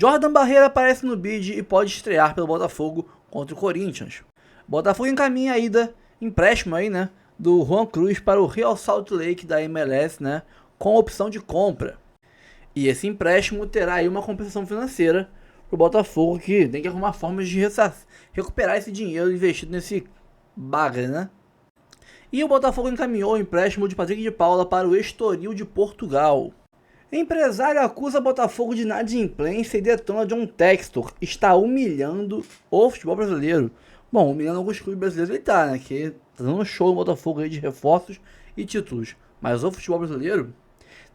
Jordan Barreira aparece no bid e pode estrear pelo Botafogo contra o Corinthians. Botafogo encaminha a ida, empréstimo aí, né, do Juan Cruz para o Real Salt Lake da MLS, né, com opção de compra. E esse empréstimo terá aí uma compensação financeira para o Botafogo, que tem que arrumar formas de recuperar esse dinheiro investido nesse bagre, né? E o Botafogo encaminhou o empréstimo de Patrick de Paula para o Estoril de Portugal. Empresário acusa Botafogo de inadimplência e detona John Textor. Está humilhando o futebol brasileiro. Bom, humilhando alguns clubes brasileiros ele tá, né? Que tá dando um show no Botafogo aí de reforços e títulos. Mas o futebol brasileiro...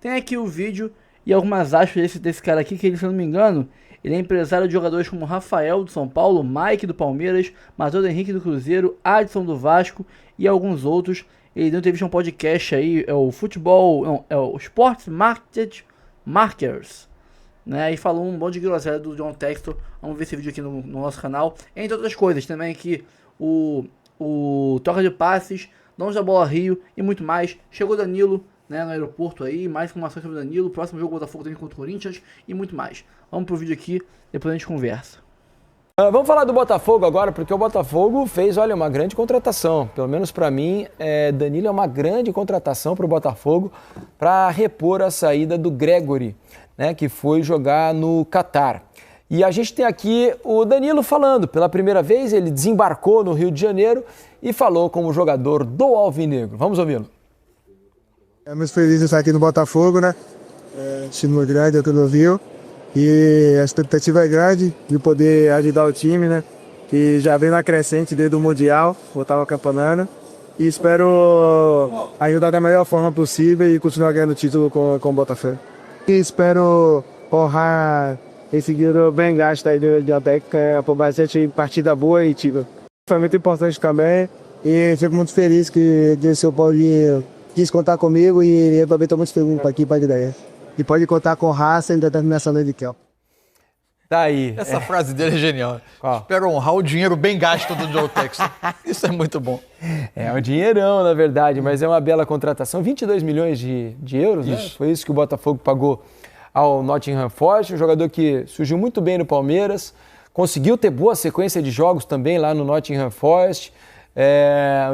Tem aqui o vídeo e algumas aspas desse cara aqui, que ele, se eu não me engano, ele é empresário de jogadores como Rafael do São Paulo, Mike do Palmeiras, Matheus Henrique do Cruzeiro, Adson do Vasco e alguns outros. Ele deu entrevista a um podcast aí, é o Sports Marketers, né? E falou um monte de groselha do John Textor. Vamos ver esse vídeo aqui no nosso canal. Entre outras coisas, também aqui o troca de passes, donos da bola Rio e muito mais. Chegou Danilo, né, no aeroporto aí, mais informações sobre o Danilo, próximo jogo Botafogo também contra o Corinthians e muito mais. Vamos pro vídeo aqui, depois a gente conversa. Vamos falar do Botafogo agora, porque o Botafogo fez, olha, uma grande contratação. Pelo menos para mim, Danilo é uma grande contratação para o Botafogo para repor a saída do Gregori, né, que foi jogar no Catar. E a gente tem aqui o Danilo falando. Pela primeira vez, ele desembarcou no Rio de Janeiro e falou como jogador do Alvinegro. Vamos ouvi-lo. Muito feliz de estar aqui no Botafogo, né? Time grande, aqui no Rio. E a expectativa é grande de poder ajudar o time, né? Que já vem na crescente desde o Mundial, voltar ao campeonato. E espero ajudar da melhor forma possível e continuar ganhando o título com o Botafogo. E espero honrar esse dinheiro bem gasto aí de Antec, por bastante partida boa e título. Foi muito importante também e fico muito feliz que o seu Paulinho quis contar comigo e eu também estou muito feliz aqui para a ideia. E pode contar com raça e determinação do Kel. Tá aí. Essa frase dele é genial. Qual? Espero honrar o dinheiro bem gasto do John Textor. Isso é muito bom. É um dinheirão, na verdade, mas é uma bela contratação. 22 milhões de euros, né? Foi isso que o Botafogo pagou ao Nottingham Forest, um jogador que surgiu muito bem no Palmeiras, conseguiu ter boa sequência de jogos também lá no Nottingham Forest,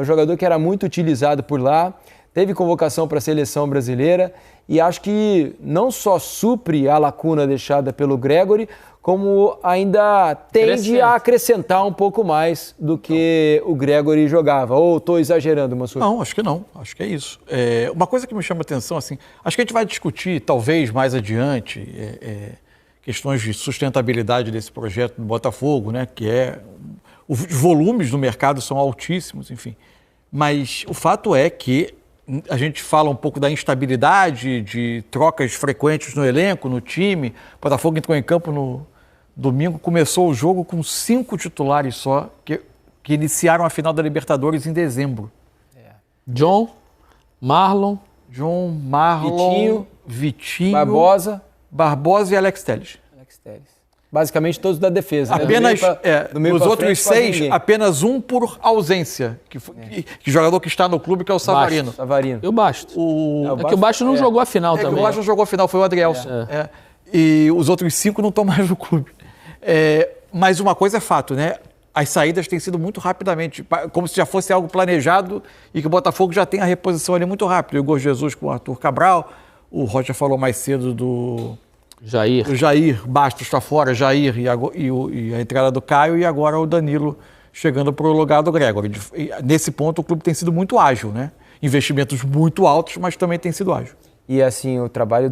um jogador que era muito utilizado por lá, teve convocação para a seleção brasileira e acho que não só supre a lacuna deixada pelo Gregori, como ainda tende a acrescentar um pouco mais do que o Gregori jogava. Ou estou exagerando, Mansur? Não, acho que não. Acho que é isso. Uma coisa que me chama a atenção, assim, acho que a gente vai discutir, talvez mais adiante, questões de sustentabilidade desse projeto do Botafogo, né? Que os volumes do mercado são altíssimos, enfim. Mas o fato é que a gente fala um pouco da instabilidade, de trocas frequentes no elenco, no time. O Botafogo entrou em campo no domingo, começou o jogo com 5 titulares só, que iniciaram a final da Libertadores em dezembro. John, Marlon, Vitinho, Barbosa e Alex Telles. Basicamente todos da defesa. Apenas, nos outros 6, apenas um por ausência. Que jogador que está no clube, que é o Savarino. E o Bastos. Que o Bastos não jogou a final também. O Bastos não jogou a final, foi o Adrielson. E os outros 5 não estão mais no clube. Mas uma coisa é fato, né? As saídas têm sido muito rapidamente, como se já fosse algo planejado e que o Botafogo já tem a reposição ali muito rápido. O Igor Jesus com o Arthur Cabral, o Rocha falou mais cedo do Jair Bastos está fora, Jair e a entrada do Caio e agora o Danilo chegando para o lugar do Gregori. Nesse ponto o clube tem sido muito ágil, né? Investimentos muito altos, mas também tem sido ágil. E assim, o trabalho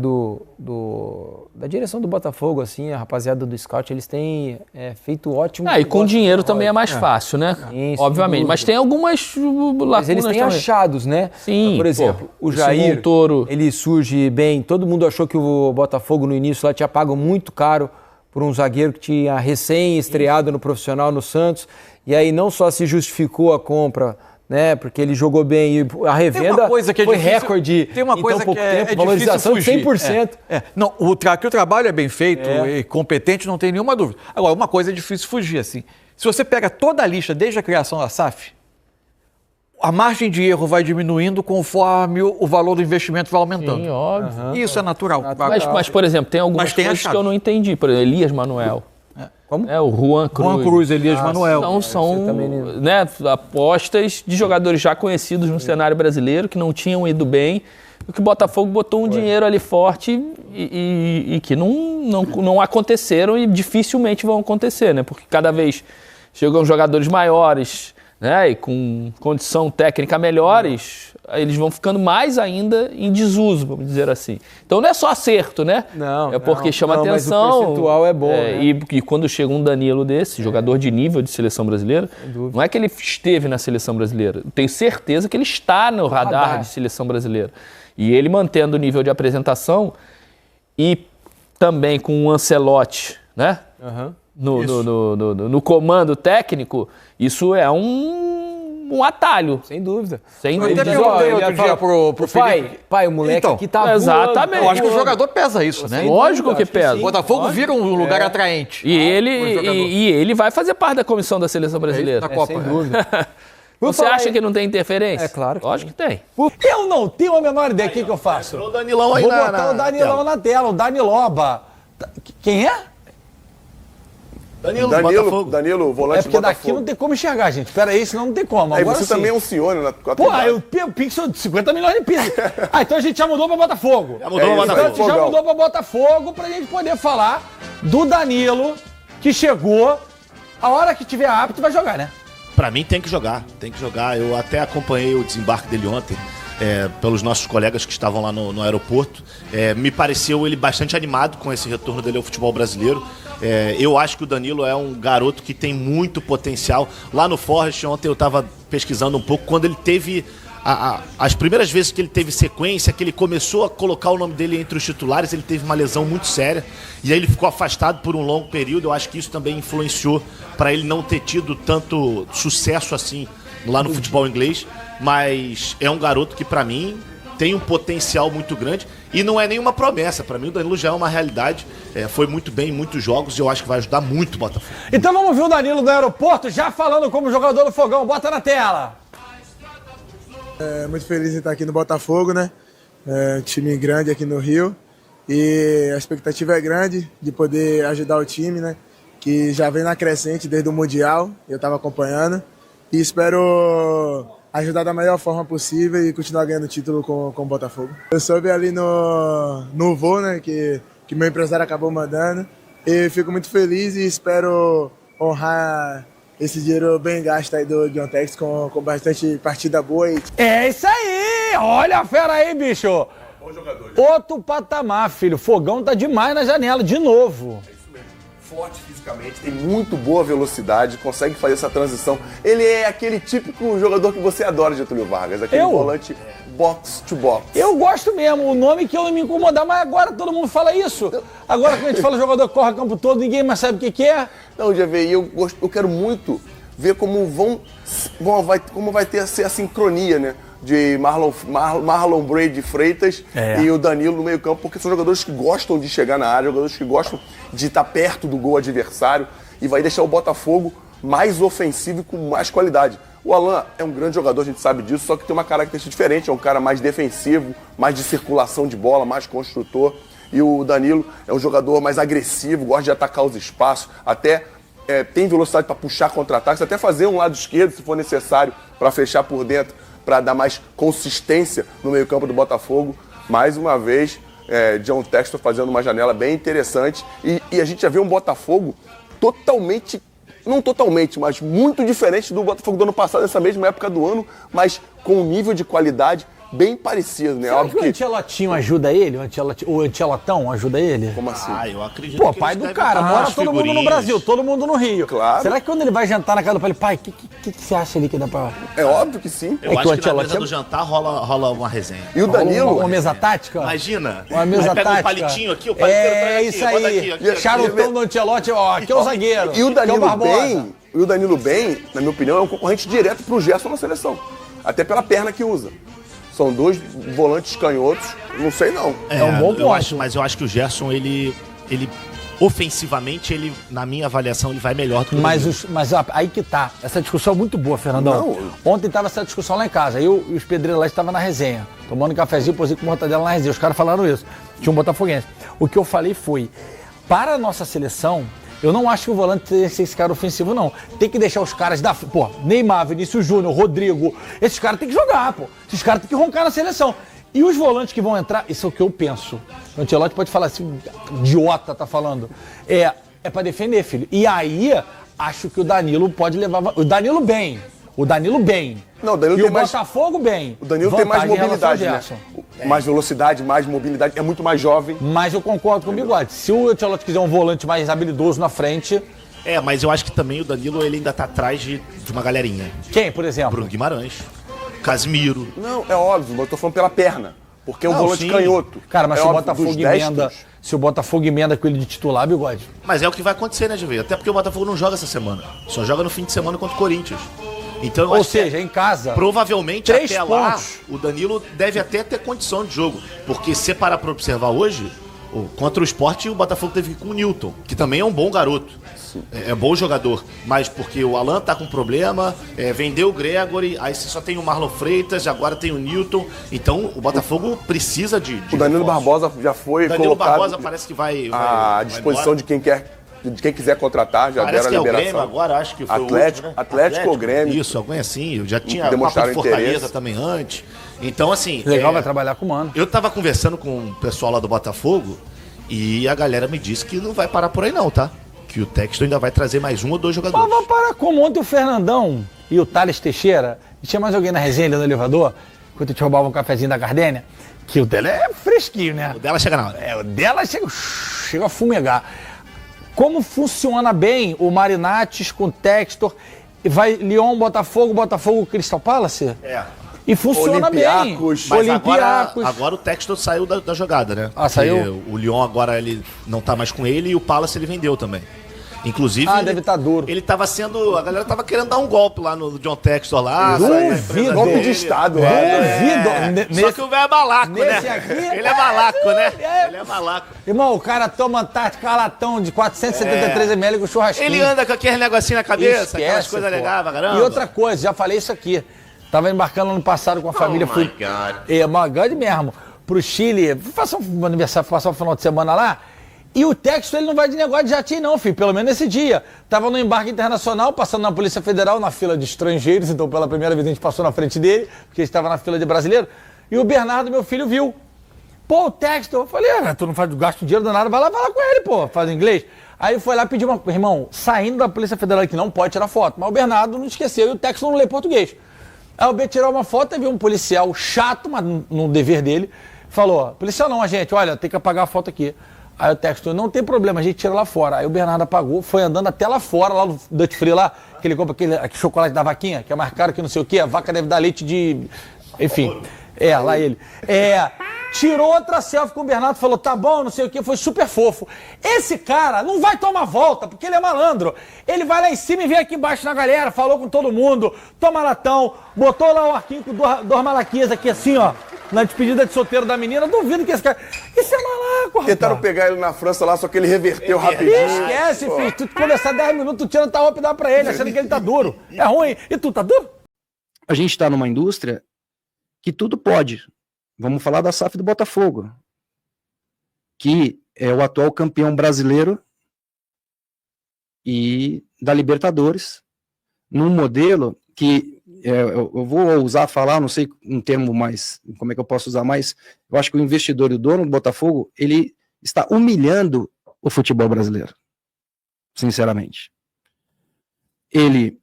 da direção do Botafogo, assim, a rapaziada do Scout, eles têm feito ótimo. E com dinheiro também é mais fácil, né? Isso, obviamente. Mas tem algumas lacunas. Mas eles têm achados, né? Sim. Por exemplo, o Jair, ele surge bem. Todo mundo achou que o Botafogo no início lá tinha pago muito caro por um zagueiro que tinha recém-estreado no profissional no Santos. E aí não só se justificou a compra, né, porque ele jogou bem e a revenda foi difícil, recorde tem uma coisa em tão pouco que tempo, valorização de 100%. Não, que o trabalho é bem feito e competente, não tem nenhuma dúvida. Agora, uma coisa é difícil fugir, assim. Se você pega toda a lista desde a criação da SAF, a margem de erro vai diminuindo conforme o valor do investimento vai aumentando. Sim, óbvio. Isso é natural. Mas, por exemplo, tem algumas coisas que eu não entendi. Por exemplo, Elias Manuel. Como? O Juan Cruz. Juan Cruz, Elias Manuel. São né, apostas de jogadores já conhecidos no cenário brasileiro, que não tinham ido bem. O que o Botafogo botou um dinheiro ali forte e que não aconteceram e dificilmente vão acontecer, né? Porque cada vez chegam jogadores maiores, né, e com condição técnica melhores, eles vão ficando mais ainda em desuso, vamos dizer assim. Então não é só acerto, né? Não. É porque chama atenção. Mas o percentual é bom, né? E quando chega um Danilo desse, jogador de nível de seleção brasileira, não é que ele esteve na seleção brasileira. Eu tenho certeza que ele está no radar de seleção brasileira. E ele mantendo o nível de apresentação e também com o Ancelotti, né? No comando técnico, isso é um atalho. Sem dúvida. Sem Eu até dúvida. perguntei outro dia pro Felipe. Pai, o moleque Então, aqui tá voando. exatamente. Eu acho que o jogador pesa isso, né? Lógico que pesa. O Botafogo vira um lugar atraente. E ele vai fazer parte da comissão da seleção brasileira. Na Copa. Sem dúvida. Você acha que não tem interferência? É claro que Lógico que tem. Eu não tenho a menor ideia. O que eu faço? O Danilão aí Vou botar o Danilão na tela, o Daniloba. Quem é? Danilo, volante É porque do Botafogo. daqui não tem como enxergar, gente. Pera aí, senão não tem como. Aí Agora você sim. também é um senhor, né? Pô, o Pixel de 50 milhões de pisos. Então a gente já mudou pra Botafogo. Já mudou pra Então a Botafogo. gente já mudou pra Botafogo pra gente poder falar do Danilo, que chegou. A hora que tiver apto vai jogar, né? Pra mim tem que jogar. Eu até acompanhei o desembarque dele ontem, pelos nossos colegas que estavam lá no aeroporto. Me pareceu ele bastante animado com esse retorno dele ao futebol brasileiro. Eu acho que o Danilo é um garoto que tem muito potencial. Lá no Forest, ontem eu estava pesquisando um pouco, quando ele teve as primeiras vezes que ele teve sequência, que ele começou a colocar o nome dele entre os titulares, ele teve uma lesão muito séria e aí ele ficou afastado por um longo período. Eu acho que isso também influenciou para ele não ter tido tanto sucesso assim lá no futebol inglês, mas é um garoto que para mim tem um potencial muito grande e não é nenhuma promessa. Para mim o Danilo já é uma realidade, foi muito bem em muitos jogos e eu acho que vai ajudar muito o Botafogo. Então vamos ver o Danilo no aeroporto, já falando como jogador do Fogão. Bota na tela. Muito feliz em estar aqui no Botafogo, né? Time grande aqui no Rio. E a expectativa é grande de poder ajudar o time, né? Que já vem na crescente desde o Mundial, eu estava acompanhando. E espero ajudar da melhor forma possível e continuar ganhando título com o Botafogo. Eu soube ali no voo, né? Que meu empresário acabou mandando. E fico muito feliz e espero honrar esse dinheiro bem gasto aí do John Tex com bastante partida boa. É isso aí! Olha a fera aí, bicho! Bom jogador. Outro patamar, filho. Fogão tá demais na janela, de novo. Forte fisicamente, tem muito boa velocidade, consegue fazer essa transição. Ele é aquele típico jogador que você adora, Getúlio Vargas, aquele volante box to box. Eu gosto mesmo, o nome que eu não me incomodar, mas agora todo mundo fala isso. Agora que a gente fala jogador que corre o campo todo, ninguém mais sabe o que é. Não, GV, eu quero muito ver como vai ter a sincronia, né? De Marlon Brady Freitas e o Danilo no meio campo, porque são jogadores que gostam de chegar na área, jogadores que gostam de estar perto do gol adversário e vai deixar o Botafogo mais ofensivo e com mais qualidade. O Alan é um grande jogador, a gente sabe disso, só que tem uma característica diferente, é um cara mais defensivo, mais de circulação de bola, mais construtor. E o Danilo é um jogador mais agressivo, gosta de atacar os espaços, até tem velocidade para puxar contra-ataques, até fazer um lado esquerdo se for necessário para fechar por dentro, para dar mais consistência no meio-campo do Botafogo. Mais uma vez, John Textor fazendo uma janela bem interessante. E a gente já vê um Botafogo não totalmente, mas muito diferente do Botafogo do ano passado, nessa mesma época do ano, mas com um nível de qualidade bem parecido, né? Será que o Ancelotinho ajuda ele? O Ancelotão ajuda ele? Como assim? Eu acredito Pô, que pai eles do devem cara, estar mora nas todo mundo no figurinhas. Brasil, todo mundo no Rio. Claro. Será que quando ele vai jantar na casa do pai, pai, o que você acha ali que dá pra... É óbvio que sim. Eu É que acho o que na Ancelotti mesa do jantar rola uma resenha. E o Danilo... Uma mesa tática? Imagina, Uma mesa aí pega tática. um palitinho aqui, o paliteiro traz aqui, isso bota aí. aqui. Charutão do Ancelotti, ó, aqui é o zagueiro. E o aqui é Danilo Barbosa. bem, na minha opinião, é um concorrente direto pro Gerson na seleção. Até pela perna que usa. São dois volantes canhotos, não sei não. É um bom ponto. Mas eu acho que o Gerson, ele ofensivamente, ele, na minha avaliação, ele vai melhor do que o Danilo. Mas aí que tá. Essa discussão é muito boa, Fernandão. Ontem tava essa discussão lá em casa. Eu e os pedreiros lá estavam na resenha. Tomando um cafezinho, posei com mortadela na resenha. Os caras falaram isso. Tinha um botafoguense. O que eu falei foi, para a nossa seleção, eu não acho que o volante tem que ser esse cara ofensivo, não. Tem que deixar os caras da... Pô, Neymar, Vinícius Júnior, Rodrigo. Esses caras têm que jogar, pô. Esses caras têm que roncar na seleção. E os volantes que vão entrar, isso é o que eu penso. O Ancelotti pode falar assim, idiota tá falando. É pra defender, filho. E aí, acho que o Danilo pode levar... O Danilo bem. Não, o Danilo e tem o mais... Botafogo bem. O Danilo tem mais mobilidade, né? Mais velocidade, mais mobilidade. É muito mais jovem. Mas eu concordo com o Bigode. Se o Ancelotti quiser um volante mais habilidoso na frente... Mas eu acho que também o Danilo, ele ainda tá atrás de uma galerinha. Quem, por exemplo? Bruno Guimarães, Casimiro. Não, é óbvio, mas eu tô falando pela perna. Porque é um volante canhoto. Cara, mas é se o óbvio, Botafogo dos emenda... destros. Se o Botafogo emenda com ele de titular, Bigode. Mas é o que vai acontecer, né, GV? Até porque o Botafogo não joga essa semana. Só joga no fim de semana contra o Corinthians. Então, eu Ou acho seja, que em casa. provavelmente 3 até lá, pontos. o Danilo deve até ter condição de jogo. Porque se parar pra observar hoje, contra o Sport, o Botafogo teve que ir com o Newton, que também é um bom garoto. É bom jogador, mas porque o Alan tá com problema, vendeu o Gregory, aí você só tem o Marlon Freitas, agora tem o Newton, então o Botafogo precisa de O Danilo reforços. Barbosa já foi Danilo colocado Barbosa parece que vai à disposição de quem quiser contratar, já parece deram que a é o liberação. Grêmio agora, acho que foi Atlético, o último, né? Atlético ou Grêmio. Isso, alguém assim, eu já tinha Demonstraram papo de Fortaleza interesse. também antes. Então, assim... Legal, vai trabalhar com o Mano. Eu tava conversando com o pessoal lá do Botafogo e a galera me disse que não vai parar por aí não, tá? Que o Textor ainda vai trazer mais 1 ou 2 jogadores. Mas vai parar como ontem o Fernandão e o Thales Teixeira, e tinha mais alguém na resenha ali no elevador, enquanto eu te roubava um cafezinho da Gardênia, que o dela é fresquinho, né? O dela chega na hora. O dela chega a fumegar. Como funciona bem o Marinates com o Textor, vai Lyon, Botafogo, Crystal Palace? E funciona Olympiacos. bem. Mas Olympiacos. agora o Textor saiu da jogada, né? Saiu? Porque o Lyon agora ele não tá mais com ele e o Palace ele vendeu também. Inclusive, deve estar duro. Ele tava sendo... A galera tava querendo dar um golpe lá no John Textor lá. Duvido. Golpe de Estado lá. Só que o velho é malaco, nesse né? aqui, Ele é malaco, né? Ele é malaco. Irmão, o cara toma Antártica latão de 473 ml com churrasquinho. Ele anda com aquele negocinho na cabeça, aquelas Esquece, coisas pô. legais, pra caramba. E outra coisa, já falei isso aqui. Tava embarcando ano passado com a família. my fui, God. My God mesmo. Pro Chile. Passar um aniversário, passar um final de semana lá. E o Texto, ele não vai de negócio de jatinho não, filho. Pelo menos nesse dia. Tava no embarque internacional, passando na Polícia Federal, na fila de estrangeiros. Então, pela primeira vez, a gente passou na frente dele, porque ele estava na fila de brasileiro. E o Bernardo, meu filho, viu. Pô, o Texto. Eu falei, tu não faz gasto dinheiro danado, vai lá com ele, pô. Faz inglês. Aí ele foi lá pedir uma... Irmão, saindo da Polícia Federal, que não pode tirar foto. Mas o Bernardo não esqueceu e o Texto não lê português. Aí o B tirou uma foto e viu um policial chato, mas no dever dele, falou, policial não, gente, olha, tem que apagar a foto aqui. Aí o Textor, não tem problema, a gente tira lá fora. Aí o Bernardo apagou, foi andando até lá fora, lá no Duty Free lá, que ele compra aquele chocolate da vaquinha, que é mais caro que não sei o quê, a vaca deve dar leite de... Enfim, lá ele. Tirou outra selfie com o Bernardo, falou, tá bom, não sei o quê, foi super fofo. Esse cara não vai tomar volta, porque ele é malandro. Ele vai lá em cima e vem aqui embaixo na galera, falou com todo mundo, toma latão, botou lá o arquinho com dois malaquias aqui assim, ó, na despedida de solteiro da menina. Duvido que esse cara... Isso é malaco, rapaz. Tentaram pegar ele na França lá, só que ele reverteu rapidinho. Esquece, filho. Tu conversar 10 minutos, tu tira a roupa e dá pra ele, achando que ele tá duro. É ruim. E tu, tá duro? A gente tá numa indústria que tudo pode. Vamos falar da SAF do Botafogo, que é o atual campeão brasileiro e da Libertadores, num modelo que eu vou usar falar, não sei um termo mais, como é que eu posso usar mais, eu acho que o investidor e o dono do Botafogo, ele está humilhando o futebol brasileiro, sinceramente. Ele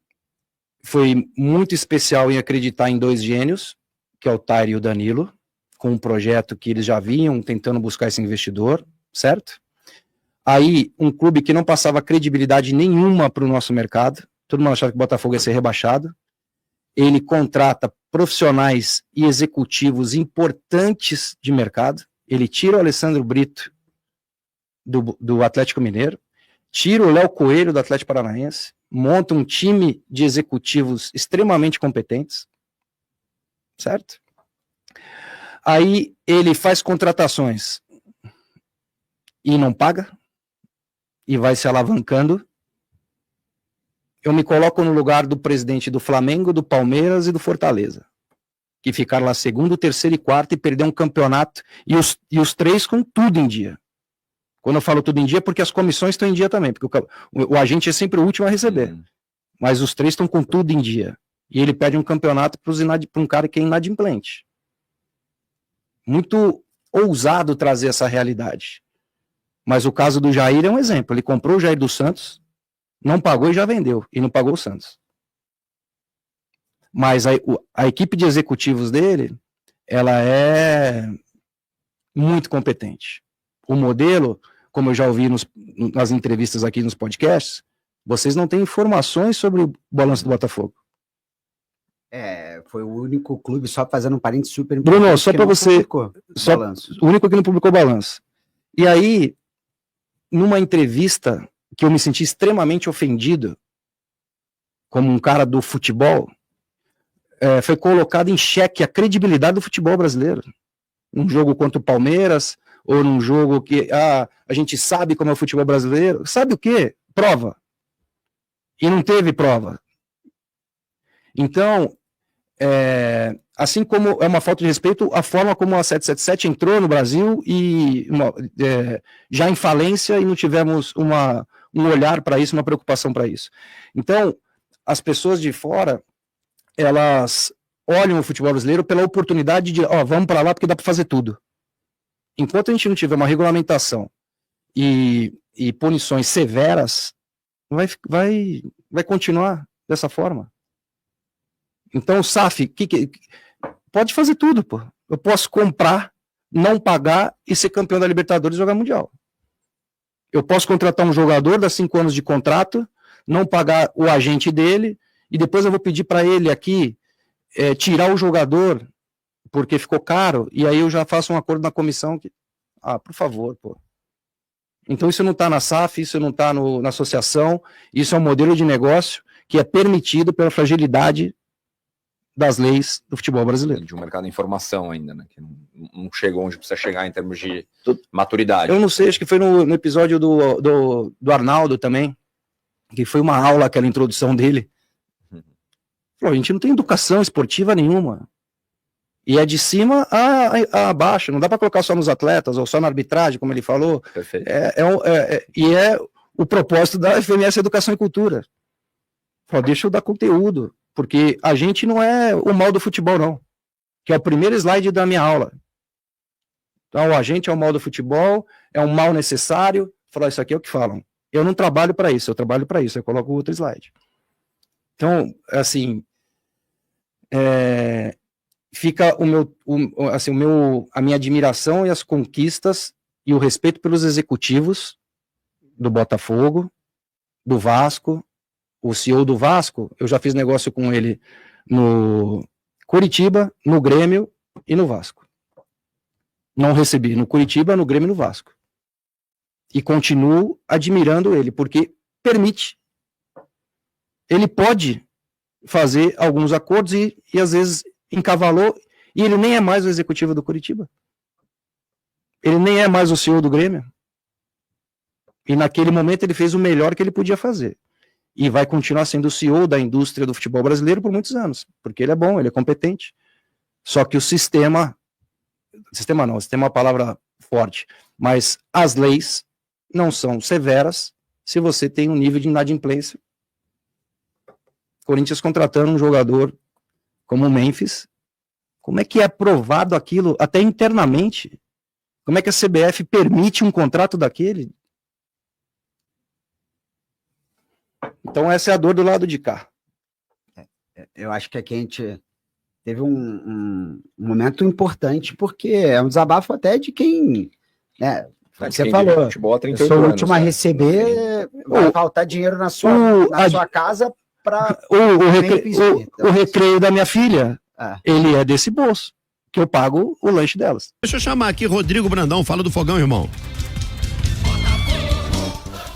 foi muito especial em acreditar em 2 gênios, que é o Tair e o Danilo, com um projeto que eles já vinham tentando buscar esse investidor, certo? Aí, um clube que não passava credibilidade nenhuma para o nosso mercado, todo mundo achava que o Botafogo ia ser rebaixado, ele contrata profissionais e executivos importantes de mercado, ele tira o Alessandro Brito do Atlético Mineiro, tira o Léo Coelho do Atlético Paranaense, monta um time de executivos extremamente competentes, certo? Aí ele faz contratações e não paga, e vai se alavancando, eu me coloco no lugar do presidente do Flamengo, do Palmeiras e do Fortaleza, que ficaram lá segundo, terceiro e quarto e perderam um campeonato, e os 3 com tudo em dia. Quando eu falo tudo em dia, é porque as comissões estão em dia também, porque o agente é sempre o último a receber, mas os 3 estão com tudo em dia, e ele pede um campeonato para um cara que é inadimplente. Muito ousado trazer essa realidade. Mas o caso do Jair é um exemplo. Ele comprou o Jair dos Santos, não pagou e já vendeu. E não pagou o Santos. Mas a equipe de executivos dele, ela é muito competente. O modelo, como eu já ouvi nas entrevistas aqui nos podcasts, vocês não têm informações sobre o balanço do Botafogo. Foi o único clube, só fazendo um parênteses super importante. Bruno, só para você, o único que não publicou balanço. E aí, numa entrevista que eu me senti extremamente ofendido, como um cara do futebol, foi colocado em xeque a credibilidade do futebol brasileiro. Num jogo contra o Palmeiras, ou num jogo que a gente sabe como é o futebol brasileiro. Sabe o quê? Prova. E não teve prova. Então, assim como é uma falta de respeito a forma como a 777 entrou no Brasil e já em falência e não tivemos um olhar para isso, uma preocupação para isso. Então, as pessoas de fora, elas olham o futebol brasileiro pela oportunidade de, vamos para lá porque dá para fazer tudo. Enquanto a gente não tiver uma regulamentação e punições severas, vai continuar dessa forma. Então, o SAF, pode fazer tudo, pô. Eu posso comprar, não pagar e ser campeão da Libertadores e jogar Mundial. Eu posso contratar um jogador, dar 5 anos de contrato, não pagar o agente dele, e depois eu vou pedir para ele aqui tirar o jogador, porque ficou caro, e aí eu já faço um acordo na comissão que, por favor, pô. Então isso não está na SAF, isso não está na associação, isso é um modelo de negócio que é permitido pela fragilidade das leis do futebol brasileiro. De um mercado de informação ainda, né? Que não chega onde precisa chegar em termos de maturidade. Eu não sei, acho que foi no episódio do Arnaldo também, que foi uma aula, aquela introdução dele. Falou, a gente não tem educação esportiva nenhuma. E é de cima a baixo, não dá para colocar só nos atletas, ou só na arbitragem, como ele falou. Perfeito. E é o propósito da FMS Educação e Cultura. Falou, deixa eu dar conteúdo. Porque a gente não é o mal do futebol, não. Que é o primeiro slide da minha aula. Então, a gente é o mal do futebol, é um mal necessário. Falar isso aqui é o que falam. Eu não trabalho para isso, eu trabalho para isso. Eu coloco outro slide. Então, assim, fica a minha admiração e as conquistas e o respeito pelos executivos do Botafogo, do Vasco. O CEO do Vasco, eu já fiz negócio com ele no Curitiba, no Grêmio e no Vasco. Não recebi no Curitiba, no Grêmio e no Vasco. E continuo admirando ele, porque permite. Ele pode fazer alguns acordos e às vezes encavalou, e ele nem é mais o executivo do Curitiba. Ele nem é mais o CEO do Grêmio. E naquele momento ele fez o melhor que ele podia fazer. E vai continuar sendo o CEO da indústria do futebol brasileiro por muitos anos, porque ele é bom, ele é competente. Só que o sistema é uma palavra forte, mas as leis não são severas se você tem um nível de inadimplência. Corinthians contratando um jogador como o Memphis, como é que é aprovado aquilo até internamente? Como é que a CBF permite um contrato daquele? Então essa é a dor do lado de cá. Eu acho que aqui a gente teve um momento importante, porque é um desabafo até de quem, né, você falou, futebol, eu sou o último a receber, vai faltar dinheiro na sua casa para o recreio da minha filha, ele é desse bolso, que eu pago o lanche delas. Deixa eu chamar aqui Rodrigo Brandão, fala do Fogão, irmão.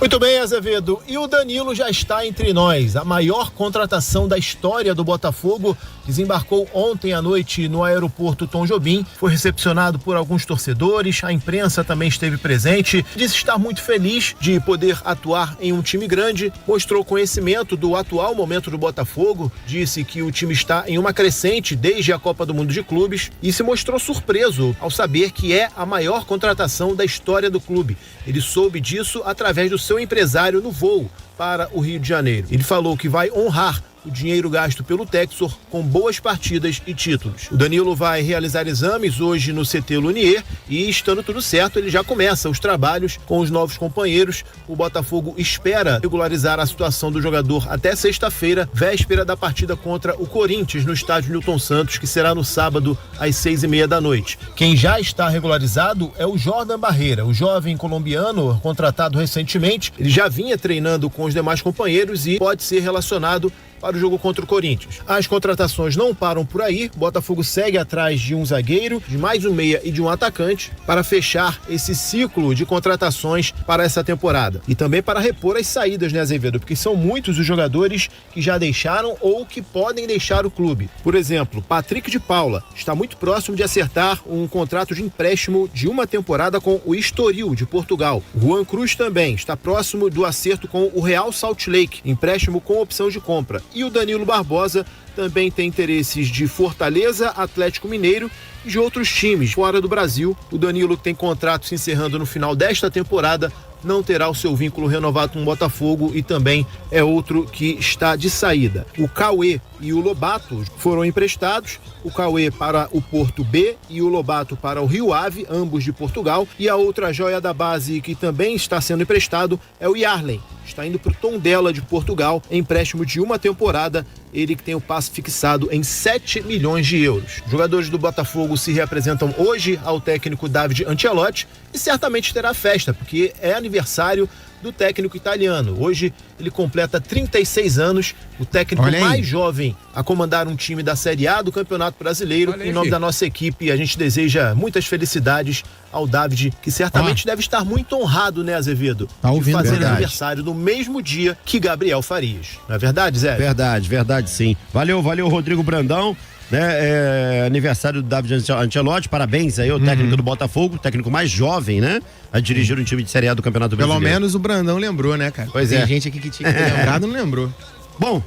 Muito bem, Azevedo. E o Danilo já está entre nós. A maior contratação da história do Botafogo desembarcou ontem à noite no aeroporto Tom Jobim. Foi recepcionado por alguns torcedores, a imprensa também esteve presente. Disse estar muito feliz de poder atuar em um time grande. Mostrou conhecimento do atual momento do Botafogo. Disse que o time está em uma crescente desde a Copa do Mundo de Clubes. E se mostrou surpreso ao saber que é a maior contratação da história do clube. Ele soube disso através do seu empresário no voo para o Rio de Janeiro. Ele falou que vai honrar o dinheiro gasto pelo Textor com boas partidas e títulos. O Danilo vai realizar exames hoje no CT Lunier e, estando tudo certo, ele já começa os trabalhos com os novos companheiros. O Botafogo espera regularizar a situação do jogador até sexta-feira, véspera da partida contra o Corinthians no estádio Newton Santos, que será no sábado às 6h30 da noite. Quem já está regularizado é o Jordan Barreira, o jovem colombiano contratado recentemente. Ele já vinha treinando com os demais companheiros e pode ser relacionado para o jogo contra o Corinthians. As contratações não param por aí. O Botafogo segue atrás de um zagueiro, de mais um meia e de um atacante para fechar esse ciclo de contratações para essa temporada. E também para repor as saídas, né, Azevedo? Porque são muitos os jogadores que já deixaram ou que podem deixar o clube. Por exemplo, Patrick de Paula está muito próximo de acertar um contrato de empréstimo de uma temporada com o Estoril de Portugal. Juan Cruz também está próximo do acerto com o Real Salt Lake, empréstimo com opção de compra. E o Danilo Barbosa também tem interesses de Fortaleza, Atlético Mineiro e de outros times fora do Brasil. O Danilo, que tem contrato se encerrando no final desta temporada, não terá o seu vínculo renovado com o Botafogo e também é outro que está de saída. O Cauê e o Lobato foram emprestados, o Cauê para o Porto B e o Lobato para o Rio Ave, ambos de Portugal, e a outra joia da base que também está sendo emprestado é o Yarlen. Está indo para o Tondela de Portugal, empréstimo de uma temporada, ele que tem o passe fixado em 7 milhões de euros. Jogadores do Botafogo se reapresentam hoje ao técnico David Ancelotti e certamente terá festa, porque é aniversário do técnico italiano. Hoje ele completa 36 anos, o técnico mais jovem a comandar um time da Série A do Campeonato Brasileiro. Em nome da nossa equipe, a gente deseja muitas felicidades ao David, que certamente deve estar muito honrado, né, Azevedo? De fazer aniversário no mesmo dia que Gabriel Farias. Não é verdade, Zé? Verdade sim. Valeu, Rodrigo Brandão. Né, aniversário do David Ancelotti, parabéns aí ao técnico do Botafogo, técnico mais jovem, né, a dirigir um time de Série A do Campeonato Brasileiro. Pelo menos o Brandão lembrou, né, cara? Pois Tem gente aqui que tinha que ter lembrado, não lembrou. Bom,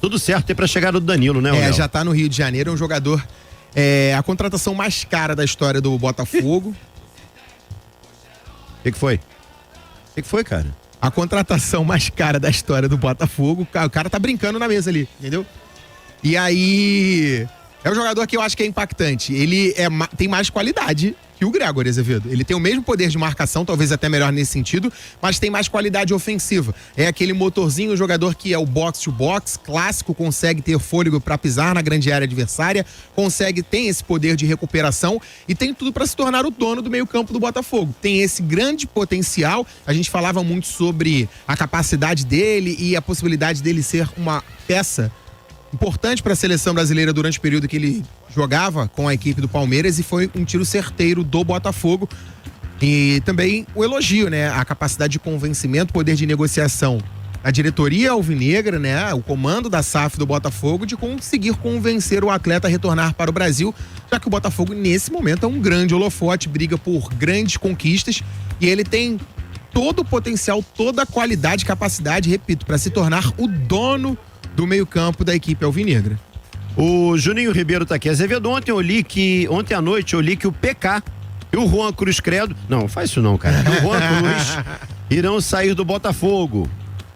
tudo certo aí pra chegada do Danilo, né, Léo? Já tá no Rio de Janeiro, é um jogador, a contratação mais cara da história do Botafogo. O que foi? O que foi, cara? A contratação mais cara da história do Botafogo, o cara tá brincando na mesa ali, entendeu? E aí, é um jogador que eu acho que é impactante. Ele tem mais qualidade que o Gregor Azevedo. Ele tem o mesmo poder de marcação, talvez até melhor nesse sentido, mas tem mais qualidade ofensiva. É aquele motorzinho, o jogador que é o box-to-box, clássico, consegue ter fôlego para pisar na grande área adversária, tem esse poder de recuperação e tem tudo para se tornar o dono do meio-campo do Botafogo. Tem esse grande potencial. A gente falava muito sobre a capacidade dele e a possibilidade dele ser uma peça importante para a seleção brasileira durante o período que ele jogava com a equipe do Palmeiras, e foi um tiro certeiro do Botafogo. E também o elogio, né? A capacidade de convencimento, poder de negociação. A diretoria alvinegra, né? O comando da SAF do Botafogo, de conseguir convencer o atleta a retornar para o Brasil, já que o Botafogo nesse momento é um grande holofote, briga por grandes conquistas e ele tem todo o potencial, toda a qualidade, capacidade, repito, para se tornar o dono do meio-campo da equipe alvinegra. O Juninho Ribeiro tá aqui. Azevedo, ontem à noite eu li que o PK e o Juan Cruz Credo... Não, faz isso não, cara. O Juan Cruz irão sair do Botafogo.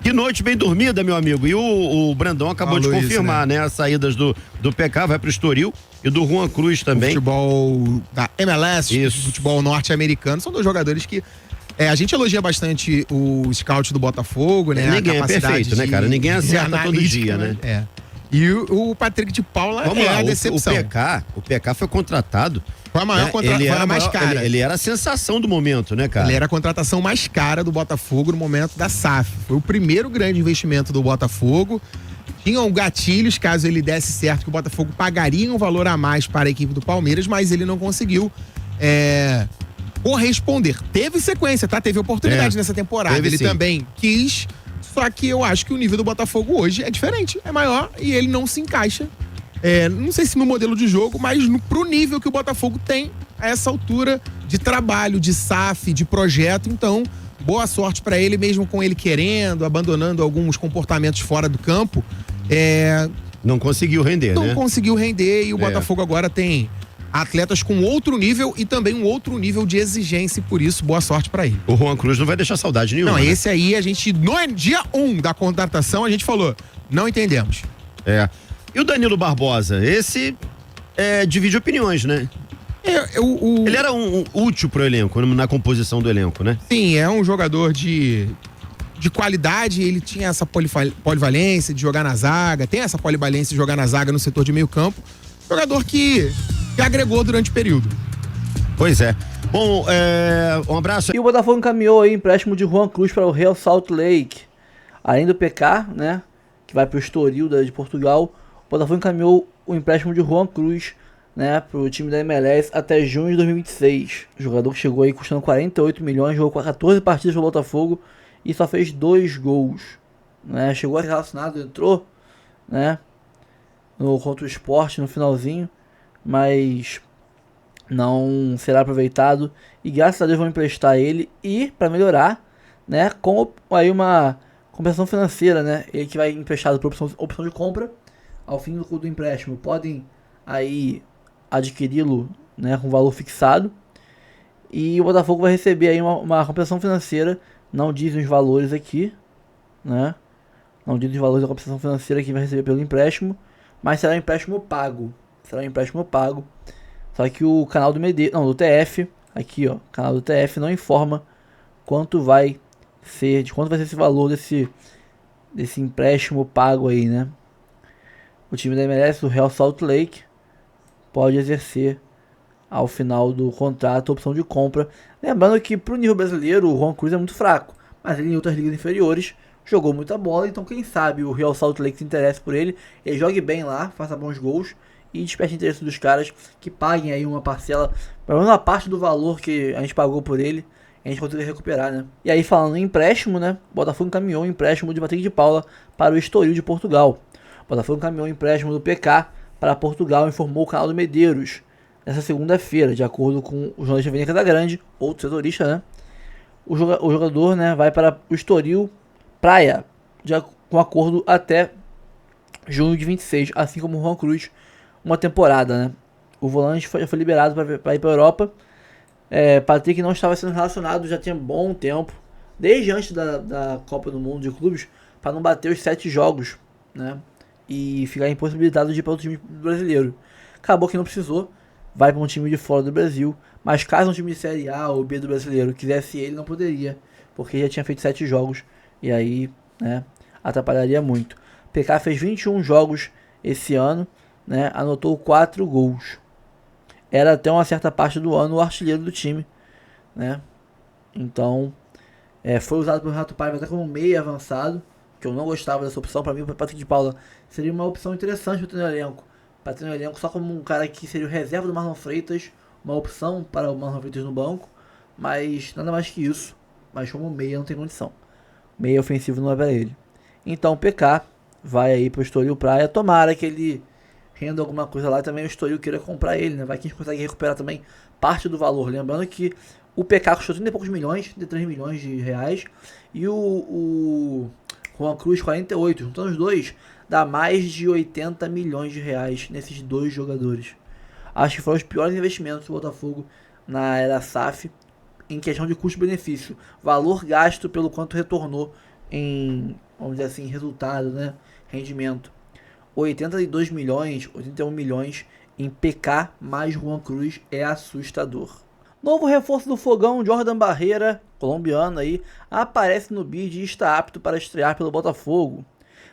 Que noite bem dormida, meu amigo. E o Brandão acabou de confirmar, né? As saídas do PK, vai pro Estoril, e do Juan Cruz também. O futebol da MLS, o futebol norte-americano, são dois jogadores que... a gente elogia bastante o scout do Botafogo, né? Ninguém é perfeito, né, cara? Ninguém acerta todo dia, né? E o Patrick de Paula a decepção. O PK foi contratado. Foi a maior contratação, mais cara. Ele era a sensação do momento, né, cara? Ele era a contratação mais cara do Botafogo no momento da SAF. Foi o primeiro grande investimento do Botafogo. Tinham gatilhos, caso ele desse certo, que o Botafogo pagaria um valor a mais para a equipe do Palmeiras, mas ele não conseguiu corresponder. Teve sequência, tá? Teve oportunidade nessa temporada. Teve, ele sim. também quis, só que eu acho que o nível do Botafogo hoje é diferente, é maior e ele não se encaixa. Não sei se no modelo de jogo, mas pro nível que o Botafogo tem a essa altura de trabalho, de SAF, de projeto. Então, boa sorte pra ele, mesmo com ele querendo, abandonando alguns comportamentos fora do campo. Não conseguiu render, Não né? conseguiu render e o Botafogo agora tem atletas com outro nível e também um outro nível de exigência e por isso, boa sorte pra ele. O Juan Cruz não vai deixar saudade nenhuma. Não, né? esse aí a gente, no dia 1 da contratação, a gente falou, não entendemos. E o Danilo Barbosa? Esse divide opiniões, né? Ele era útil pro elenco, na composição do elenco, né? Sim, é um jogador de qualidade, ele tinha essa polivalência de jogar na zaga, tem essa polivalência de jogar na zaga no setor de meio campo. Jogador que agregou durante o período. Pois é. Bom, um abraço. E o Botafogo encaminhou aí empréstimo de Juan Cruz para o Real Salt Lake. Além do PK, né, que vai para o Estoril de Portugal, o Botafogo encaminhou o empréstimo de Juan Cruz, né, para o time da MLS até junho de 2026. O jogador que chegou aí custando 48 milhões, jogou 14 partidas pelo Botafogo e só fez 2 gols. Né, chegou a ser relacionado, entrou, né, contra o Sport no finalzinho, mas não será aproveitado e graças a Deus vão emprestar ele e para melhorar, né, com aí uma compensação financeira, né, ele que vai emprestado por opção de compra ao fim do empréstimo, podem aí adquiri-lo, né, com valor fixado e o Botafogo vai receber aí uma compensação financeira, não dizem os valores aqui, né, não dizem os valores da compensação financeira que vai receber pelo empréstimo, mas será um empréstimo pago. Só que o canal do TF, aqui ó, canal do TF não informa quanto vai ser esse valor desse empréstimo pago aí, né? O time da MLS, o Real Salt Lake, pode exercer ao final do contrato a opção de compra. Lembrando que pro nível brasileiro o Juan Cruz é muito fraco, mas ele em outras ligas inferiores jogou muita bola, então quem sabe o Real Salt Lake se interesse por ele, ele jogue bem lá, faça bons gols e desperte interesse dos caras que paguem aí uma parcela, pelo menos uma parte do valor que a gente pagou por ele, a gente conseguir recuperar, né? E aí falando em empréstimo, né, o Botafogo encaminhou o empréstimo de Patrick de Paula para o Estoril de Portugal. O Botafogo encaminhou o empréstimo do PK para Portugal, informou o canal do Medeiros nessa segunda-feira, de acordo com o jornalista Vini Casagrande, outro setorista, né? O jogador, né, vai para o Estoril Praia, com acordo até junho de 26, assim como o Juan Cruz, uma temporada, né? O volante foi liberado para ir para a Europa. Patrick não estava sendo relacionado já tinha bom tempo, desde antes da Copa do Mundo de Clubes, para não bater os 7 jogos, né? E ficar impossibilitado de ir para outro time brasileiro. Acabou que não precisou, vai para um time de fora do Brasil, mas caso um time de Série A ou B do brasileiro quisesse ele, não poderia, porque já tinha feito 7 jogos. E aí, né, atrapalharia muito. PK fez 21 jogos esse ano, né, anotou 4 gols. Era até uma certa parte do ano o artilheiro do time, né? Então, foi usado pelo Renato Paiva até como meia avançado, que eu não gostava dessa opção. Para mim, o Patrick de Paula seria uma opção interessante para ter no elenco. Para ter no elenco só como um cara que seria o reserva do Marlon Freitas, uma opção para o Marlon Freitas no banco, mas nada mais que isso. Mas como meia não tem condição. Meio ofensivo não é para ele. Então o PK vai aí pro Estoril Praia. Tomara que ele renda alguma coisa lá e também o Estoril queira comprar ele, né? Vai que a gente consegue recuperar também parte do valor. Lembrando que o PK custou 30 e poucos milhões, 33 milhões de reais. E o Juan Cruz 48. Juntando os dois, dá mais de 80 milhões de reais nesses dois jogadores. Acho que foram os piores investimentos do Botafogo na era SAF. Em questão de custo-benefício, valor gasto pelo quanto retornou em, vamos dizer assim, resultado, né, rendimento. 82 milhões, 81 milhões em PK mais Juan Cruz é assustador. Novo reforço do Fogão, Jordan Barreira, colombiano aí, aparece no bid e está apto para estrear pelo Botafogo.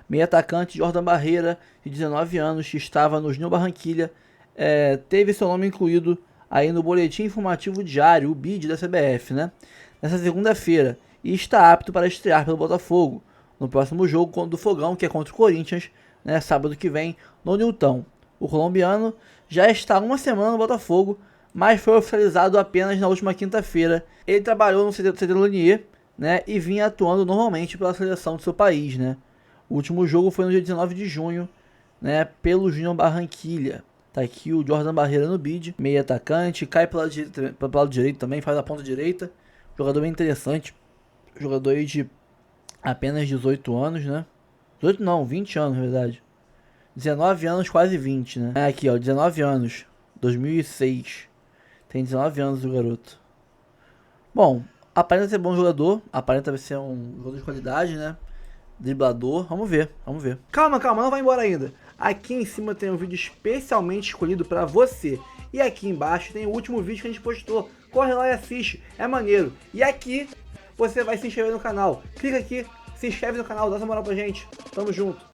Meio atacante Jordan Barreira, de 19 anos, que estava no Junior Barranquilla, teve seu nome incluído aí no boletim informativo diário, o BID da CBF, né? Nessa segunda-feira, e está apto para estrear pelo Botafogo no próximo jogo do Fogão, que é contra o Corinthians, né? Sábado que vem, no Newton. O colombiano já está há uma semana no Botafogo, mas foi oficializado apenas na última quinta-feira. Ele trabalhou no CT Lonier, né, e vinha atuando normalmente pela seleção do seu país, né. O último jogo foi no dia 19 de junho, né, pelo Júnior Barranquilla. Tá aqui o Jordan Barreira no bid, meio atacante, cai pelo lado direito também, faz a ponta direita. Jogador bem interessante, jogador aí de apenas 18 anos, né? 18 não, 20 anos na verdade. 19 anos, quase 20, né? Aqui ó, 19 anos, 2006. Tem 19 anos o garoto. Bom, aparenta ser bom jogador, aparenta ser um jogador de qualidade, né? Driblador, vamos ver. Calma, não vai embora ainda. Aqui em cima tem um vídeo especialmente escolhido pra você. E aqui embaixo tem o último vídeo que a gente postou. Corre lá e assiste, é maneiro. E aqui você vai se inscrever no canal. Clica aqui, se inscreve no canal, dá essa moral pra gente. Tamo junto.